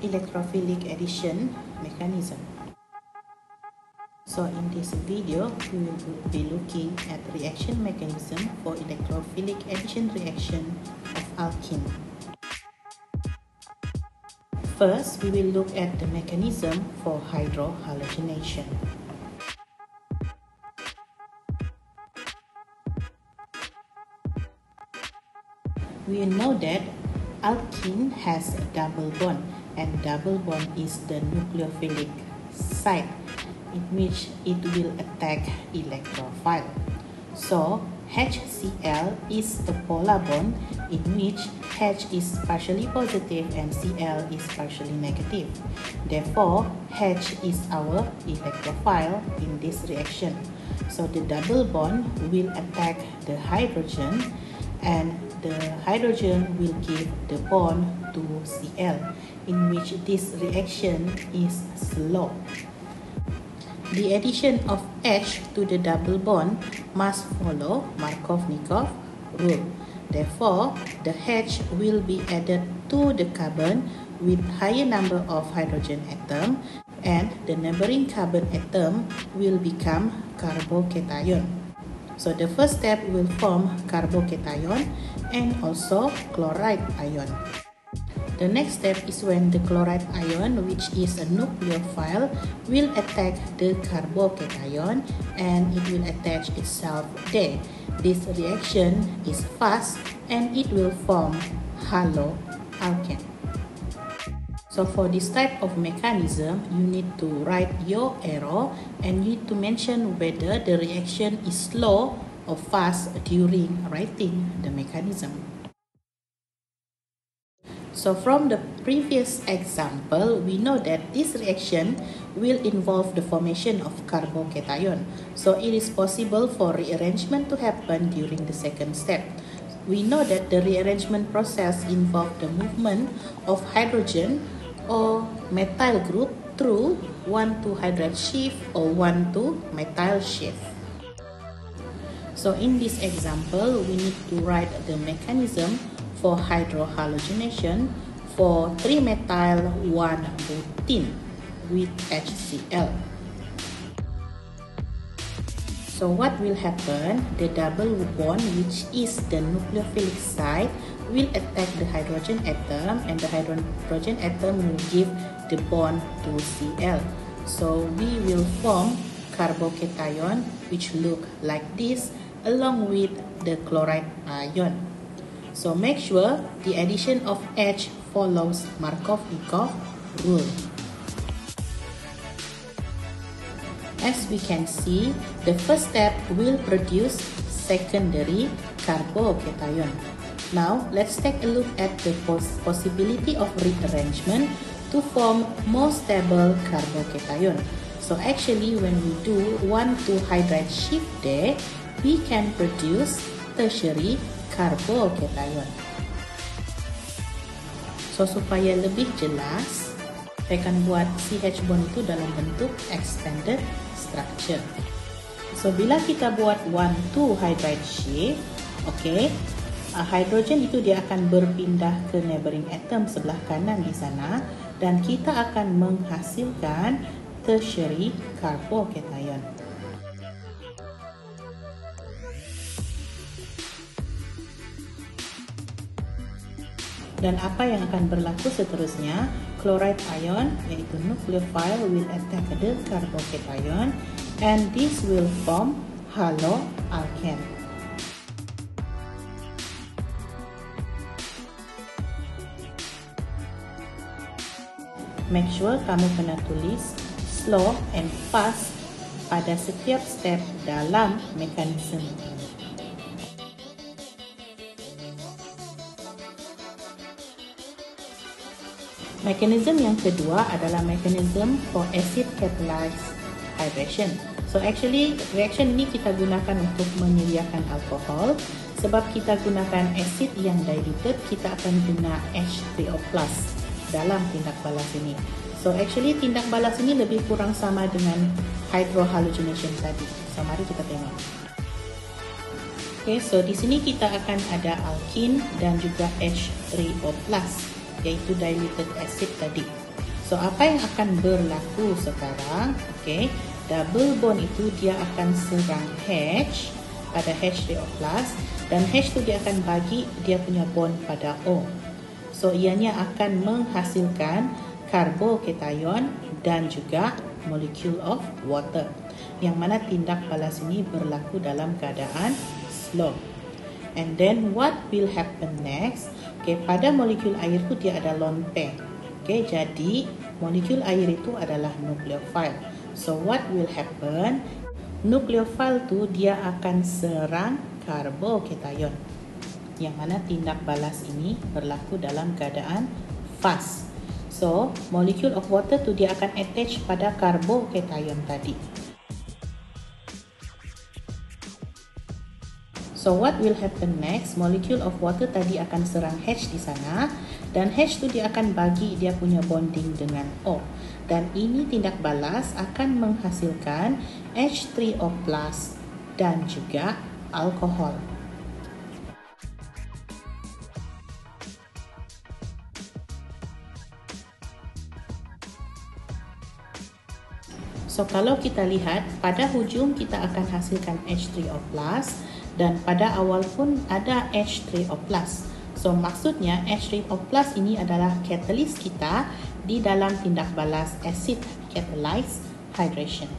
electrophilic addition mechanism. So in this video, we will be looking at reaction mechanism for electrophilic addition reaction of alkene. First, we will look at the mechanism for hydrohalogenation. We know that alkene has a double bond, and double bond is the nucleophilic site in which it will attack electrophile. So HCl is the polar bond in which H is partially positive and Cl is partially negative. Therefore, H is our electrophile in this reaction. So the double bond will attack the hydrogen, and the hydrogen will give the bond to Cl, in which this reaction is slow. The addition of H to the double bond must follow Markovnikov rule. Therefore, the H will be added to the carbon with higher number of hydrogen atom, and the neighboring carbon atom will become carbocation. So the first step will form carbocation and also chloride ion. The next step is when the chloride ion, which is a nucleophile, will attack the carbocation and it will attach itself there. This reaction is fast and it will form haloalkane. So for this type of mechanism, you need to write your arrow and you need to mention whether the reaction is slow or fast during writing the mechanism. So from the previous example, we know that this reaction will involve the formation of carbocation. So it is possible for rearrangement to happen during the second step. We know that the rearrangement process involves the movement of hydrogen or methyl group through 1,2-hydride shift or 1,2-methyl shift. So in this example, we need to write the mechanism for hydrohalogenation for 3-methyl-1-butene with HCl. So what will happen? The double bond, which is the nucleophilic site, will attack the hydrogen atom, and the hydrogen atom will give the bond to Cl. So we will form carbocation, which look like this, along with the chloride ion. So make sure the addition of H follows Markovnikov rule. As we can see, the first step will produce secondary carbocation. Now, let's take a look at the possibility of rearrangement to form more stable carbocation. So actually, when we do 1,2-hydride shift there, we can produce tertiary carbocation. So supaya lebih jelas, saya akan buat CH bond itu dalam bentuk expanded structure. So bila kita buat 1,2-hydride shift, okay, hydrogen itu dia akan berpindah ke neighboring atom sebelah kanan di sana, dan kita akan menghasilkan tertiary carbocation. Dan apa yang akan berlaku seterusnya? Chloride ion, yaitu nucleophile, will attack the carbocation and this will form haloalkane. Make sure kamu kena tulis slow and fast pada setiap step dalam mekanisme ini. Mekanisme yang kedua adalah mekanisme for acid catalyzed hydration. So actually reaction ini kita gunakan untuk menyediakan alkohol. Sebab kita gunakan acid yang diluted, kita akan guna H3O+ dalam tindak balas ini. So actually tindak balas ini lebih kurang sama dengan hydrohalogenation tadi. So mari kita tengok. Okay, so di sini kita akan ada alkene dan juga H3O+, yaitu diluted acid tadi. So apa yang akan berlaku sekarang? Okay, double bond itu dia akan serang H pada H3O+, dan H tu dia akan bagi dia punya bond pada O. So ianya akan menghasilkan karbocation dan juga molecule of water, yang mana tindak balas ini berlaku dalam keadaan slow. And then what will happen next? Okay, pada molekul air tu dia ada lone pair. Okay, jadi molekul air itu adalah nucleophile. So what will happen? Nucleophile tu dia akan serang karbocation, yang mana tindak balas ini berlaku dalam keadaan fast. So molecule of water tu dia akan attach pada karbocation tadi. So what will happen next? Molecule of water tadi akan serang H di sana, dan H tu dia akan bagi dia punya bonding dengan O, dan ini tindak balas akan menghasilkan H3O+ dan juga alkohol. So kalau kita lihat pada hujung kita akan hasilkan H3O+, dan pada awal pun ada H3O+. So maksudnya H3O+ ini adalah catalyst kita di dalam tindak balas acid catalyzed hydration.